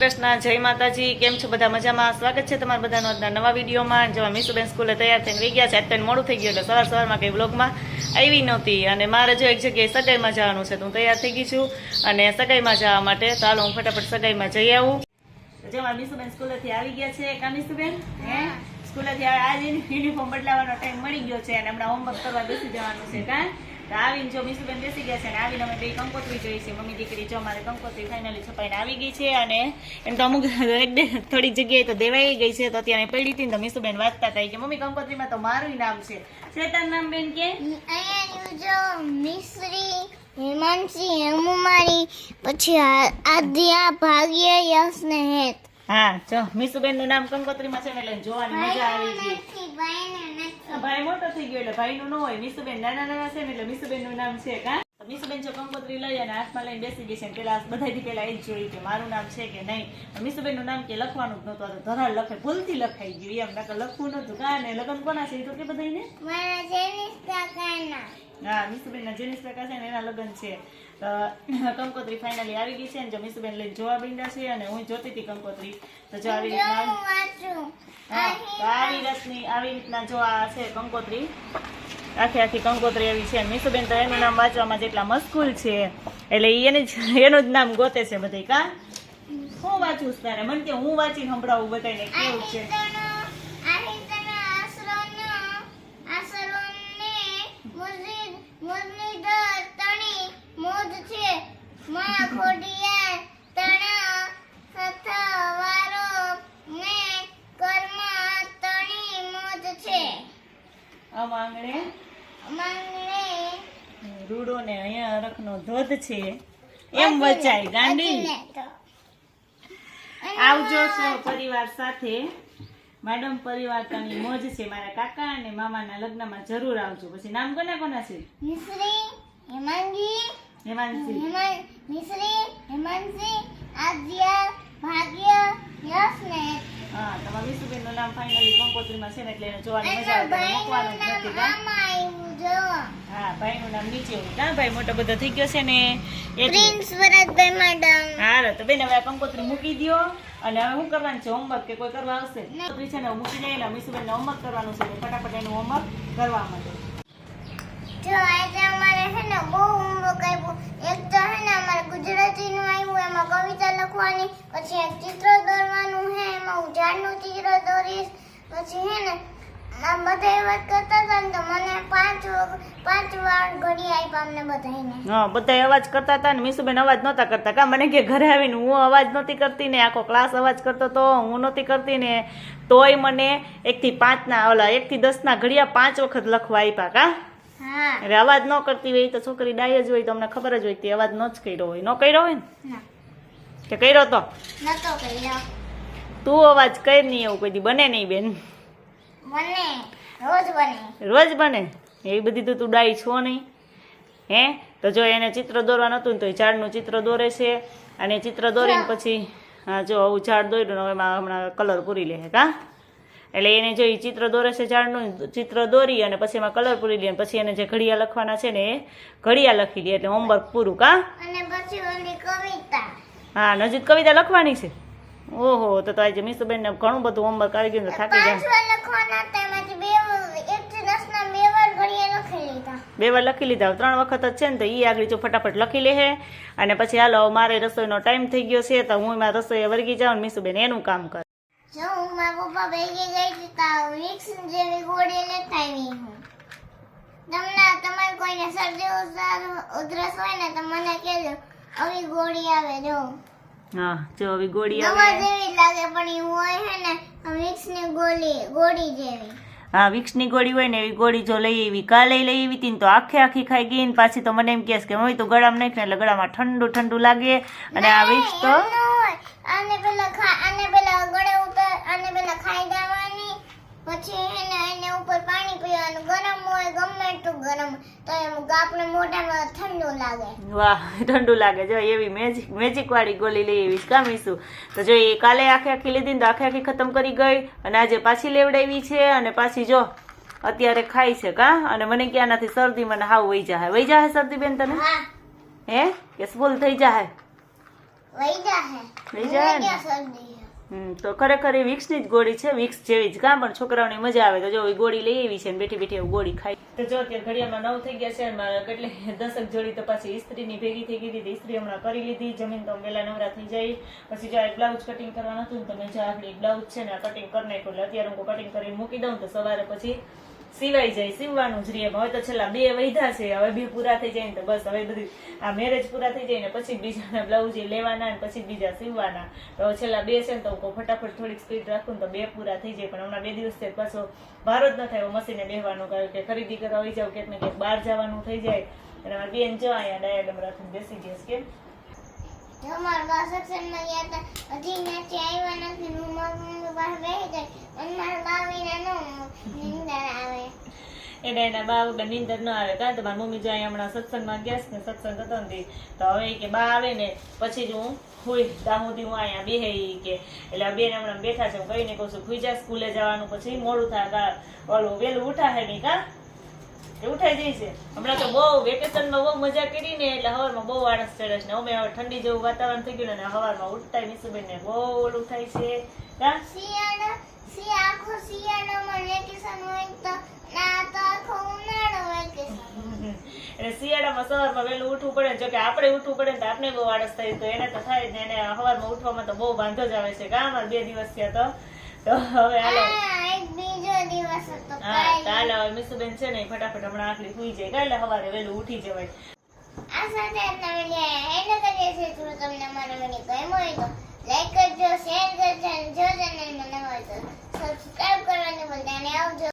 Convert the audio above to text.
કૃષ્ણ, જય માતાજી. કેમ છો બધા? મજામાં? સ્વાગત છે તમારા બધાનો આજના નવા વિડીયોમાં. જેમાં મીસુબેન સ્કૂલે તૈયાર થઈને વહી ગયા છે. અત્યારે મોડું થઈ ગયું એટલે સવારમાં કંઈ વ્લોગમાં આવી નહોતી અને મારે જો એક જગ્યાએ સગાઈમાં જવાનું છે તો હું તૈયાર થઈ ગઈ છું અને સગાઈમાં જવા માટે ચાલો હું ફટાફટ સગાઈમાં જઈ આવું. જેમાં મીસુબેન સ્કૂલેથી આવી ગયા છે. કા મીસુબેન? સ્કૂલેથી આજે યુનિફોર્મ બદલાવાનો ટાઈમ મળી ગયો છે અને હમણાં હોમવર્ક કરવા બેસી જવાનું છે. કા આવીને જો મીસુબેન બેસી ગયા છે અને આવીને અમે બે કંકોત્રી જોઈ છે. મમ્મી દીકરી જો અમારે કંકોત્રી ફાઇનલી છપાઈને આવી ગઈ છે અને એમ તો અમુક થોડીક જગ્યાએ તો દેવાઈ ગઈ છે તો અત્યારે પડી હતી ને તો મીસુબેન વાંચતા હતા કે મમ્મી કંકોત્રીમાં તો મારું નામ છે. શેતાન નામ બેન કે જો મિશ્રી, હેમાંશી, હેમુમારી, પછી આદ્યા, ભાગ્ય, યશ ને હેત. હા જો મીસુબેન નું નામ કંકોત્રીમાં છે ને એટલે જોવાની મજા આવી ગઈ. ભાઈ મોટો થઈ ગયો એટલે ભાઈ નું ન હોય. મીસુબેન નાના નાના છે ને એટલે મીસુબેન નું નામ છે. કા મીસુબેન જો કંકોત્રી લઈ અને હાથમાં લઈને બેસી ગઈ છે ને પેલા બધાથી પેલા એ જ જોઈ કે મારું નામ છે કે નહીં. મીસુબેન નું નામ કે લખવાનું જ નતું, આ તો ધરાળ લખે ભૂલથી લખાઈ ગયું એમ. નકર લખવું નતું. કા ને લગ્ન કોના છે તો કે બધાને મારા જેનિસ કાકાના. હા મીસુબેન ના જેનિસ કાકા છે ને એના લગ્ન છે. કંકોત્રી ફાઇનલી આવી ગઈ છે ને જો મીસુબેન લઈને જોવા બેઠા છે અને હું જોતી હતી કંકોત્રી તો જો આવી રીતના હા તો આવી રીતના જો આ છે કંકોત્રી. આખી કંકોત્રી એવી છે. મીસુબેન તો એનું નામ વાંચવામાં જેટલા મસ્કૂલ છે એટલે એનું જ નામ ગોતે છે બધે. કા હું વાંચું તારે મને કે હું વાંચીને સંભળાવું બધાને કેવું છે. આમાંગણે રૂડો ને અહીંયા અરખનો ધોધ છે એમ વચાય ગાંડી. આવજો સૌ પરિવાર સાથે. મેડમ પરિવાર તની મોજ છે. મારા કાકા અને મામાના લગ્નમાં જરૂર આવજો. પછી નામ કોના છે? મિશ્રી, હેમાંશી, મિશ્રી, હેમાંશી, આદ્યા, ભાગ્ય, યશ ને હેત. હા તમારા મીસુબેન નું નામ ફાઇનલી કંકોત્રીમાં છે ને એટલે એને જોવાની મજા આવે. મૂકવાનું જ નથી. હા ભાઈ નું નામ નીચે હોય. કા ભાઈ મોટો બધો થઈ ગયો છે ને પ્રિન્સ વરદભાઈ મેડમ. હા તો બેન હવે આ કંકોત્રી મૂકી દો અને હવે શું કરવાનું છે? હોમવર્ક કે કોઈ કરવા આવશે? કંકોત્રી છે ને મૂકી જાય ને મીસુબેન ને હોમવર્ક કરવાનું છે. ફટાફટ એનું હોમવર્ક કરવા માંડો. જો આજે અમારે છે ને બહુ હોમવર્ક આપ્યું. એક તો છે ને અમારે ગુજરાતીનું આવ્યું, એમાં કવિતા લખવાની, પછી એક ચિત્ર દોરવાનું છે, એમાં હું ઝાડનું ચિત્ર દોરીશ. પછી છે ને બધા વાત કરતા હતા ને તો મને પાંચ વાર ઘડી આપ્યા અમને બધાને. હા બધા અવાજ કરતા હતા ને મીસુબેન અવાજ નહોતા કરતા. કા મને કે ઘરે આવીને હું અવાજ નહોતી કરતી ને આખો ક્લાસ અવાજ કરતો તો હું નહોતી કરતી ને તોય મને 1 થી 5 ના ઓલા 1 થી 10 ના ઘડિયા 5 વખત લખવા આપ્યા. કા એટલે અવાજ ન કરતી હોય તો છોકરી ડાય જ હોય તો અમને ખબર જ હોય કે અવાજ ન જ કર્યો હોય. ન કર્યો હોય ને કે કર્યો તો નતો કર્યો. તું અવાજ કર નહીં એવું કોઈ દી બને નહીં બેન. બને રોજ બને એવી બધી તો તું ડાય છો નહીં. હે તો જો એને ચિત્ર દોરવા નતું ને તો એ ઝાડનું ચિત્ર દોરે છે અને ચિત્ર દોરીને પછી હા જો આવું ઝાડ દોર્યું ને એમાં હમણાં કલર પૂરી લે. કા એટલે એને જો એ ચિત્ર દોરે છે ઝાડનું ચિત્ર દોરી અને પછી એમાં કલર પૂરી લે પછી એને જે ઘડિયા લખવાના છે ને એ ઘડિયા લખી લે એટલે હોમવર્ક પૂરું. કા અને પછી ઓલી કવિતા. હા નજીક કવિતા લખવાની છે. ઓહો તો આજે મીસુબેન ને ઘણું બધું હોમવર્ક આવી ગયું થાકી જાય. 5 વાર લખવાના હતા, એમાંથી 1 થી 10 ના 2 વાર ઘડિયા લખી લીધા. 2 વાર લખી લીધા. 3 વખત જ છે ને તો ઈ આગળ જો ફટાફટ લખી લે. અને પછી હાલો મારે રસોઈનો ટાઈમ થઈ ગયો છે તો હું એમાં રસોઈ વર્ગી જાઉં ને મીસુબેન એનું કામ કરે. જો હું મારા પપ્પા ભેગી ગઈ હતી તો વિક્સ જેવી ગોળી લેતા આવી હું. તમારે કોઈને શરદી ઉધરસ હોય ને તો મને કહેજો, આવી ગોળી આવે. જો હા જો આવી ગોળી દવા આવે જેવી લાગે પણ એ હોય છે ને વિક્સ ની ગોળી જેવી. હા વિક્સની ગોળી હોય ને એવી ગોળી જો લઈ આવી. કાલે લઈ આવી હતી ને તો આખી ખાઈ ગઈ ને પાછી તો મને એમ કહેશ કે મમ્મી તું ગળામાં નાખ ને એટલે ગળામાં ઠંડુ લાગે. અને આ વિક્સ તો આને પેલા ગળે ઉતાર, આને પેલા ખાઈ જવાની, પછી એને ઉપર પાણી પીવાનું. ગરમ હોય ગમે એટલું ગરમ તો આપણે મોઢામાં ઠંડુ લાગે. વાહ ઠંડુ લાગે. જો એવી મેજિક વાળી ગોળી લઈ આવી કામીશું તો જો એ કાલે આખી લીધી ને તો આખી ખતમ કરી ગઈ અને આજે પાછી લેવડાવી છે અને પાછી જો અત્યારે ખાય છે. કા અને મને ક્યાં નથી શરદી, મને હાવ વહી જાય શરદી બેન તને? હે કે ફૂલ થઈ જાય? વૈદા હે વહી જાય ને? ક્યાં શરદી હે તો ખરેખર એ વિક્સની જ ગોળી છે, વિક્સ જેવી જ કાં, પણ છોકરાઓને મજા આવે તો જો એ ગોળી લઈ આવી છે ને બેઠી બેઠી એવું ગોળી ખાય. તો જો અત્યારે ઘડિયાળમાં 9 થઈ ગયા છે અને મારે કેટલી 10 જોડી તો પાછી ઇસ્ત્રીની ભેગી થઈ ગઈ હતી. ઇસ્ત્રી હમણાં કરી લીધી, જમીન તો વહેલા નવરા થઈ જાય. પછી જો આ બ્લાઉઝ કટિંગ કરવાનું હતું ને તો મેં જો આપણી બ્લાઉઝ છે ને આ કટિંગ કરી નાખ્યું, એટલે અત્યારે હું કટિંગ કરીને મૂકી દઉં તો સવારે પછી સિવાઈ જાય, સીવવાનું જ રહે. હવે તો છેલ્લા 2 વૈધા છે, હવે 2 પૂરા થઈ જાય ને તો બસ હવે બધું આ મેરેજ પૂરા થઈ જાય ને પછી બીજાના બ્લાઉઝ લેવાના ને પછી બીજા સીવવાના. તો હવે છેલ્લા 2 છે ને તો હું ફટાફટ થોડીક સ્પીડ રાખું ને તો 2 પૂરા થઈ જાય. પણ હમણાં 2 દિવસથી પાછો ભારો જ ન થાય મશીને બેસવાનું, કારણ કે ખરીદી કરવા આવી જાવ ક્યાંક ને ક્યાંક બહાર જવાનું થઈ જાય. અને અમારી બેન જો અહીંયા ડાયાડમ રાખીને બેસી ગયા છે. કેમ અમારા બા સત્સંગમાં ગયા હતા, હજી નથી આવ્યા નથી. હું મારી મમ્મી પાસે બેસી જાય અને મારા બા વિના નીંદર આવે. એને એના બા વગર નીંદર ન આવે, કારણ કે મારી મમ્મી જો અહીંયા હમણાં સત્સંગમાં ગયા છે ને, સત્સંગ હતો ને તો હવે કે બા આવે ને પછી જ હું હુઈ ત્યાં સુધી હું અહીંયા બેહે કે. એટલે આ બેન હમણાં બેઠા છે, હું કહીને કહું છું ખુઈ જા, સ્કૂલે જવાનું પછી મોડું થાય, ઓલું વહેલું ઉઠાશે નહીં કા એ ઉઠાઈ જાય છે. હમણાં તો બહુ વેકેશનમાં બહુ મજા કરી ને એટલે હવારમાં બહુ આળસ ચડે છે ને અમે હવે ઠંડી જેવું વાતાવરણ થઈ ગયું ને હવારમાં ઉઠતા નીસુબેન ને બહુ ઓલું થાય છે. આખો શિયાળામાં વેકેશન હોય તો ના તો આખો ઉનાળો વેકેશન. એટલે શિયાળામાં સવારમાં વહેલું ઉઠવું પડે, જો કે આપણે ઉઠવું પડે તો આપણે બહુ આળસ થાય, તો એને તો થાય જ ને. એને સવારમાં ઉઠવામાં તો બહુ વાંધો જ આવે છે. કાં અમારે 2 દિવસ થયા તો હવે હાલો એક બીજો દિવસ હતો. હા કાલે હવે મીસુબેન છે ને ફટાફટ હમણાં આખલી સુઈ જાય, કાલે સવારે વહેલું ઉઠી જવાય. આ સાથે આજના વિડીયો એન્ડ કરીએ છીએ. જો તમને અમારો વિડીયો ગમ્યો હોય તો લાઈક કરજો, શેર કરજો અને જો ચેનલમાં નવા હોય તો સબસ્ક્રાઇબ કરવાનું ભૂલતા નહીં. આવજો.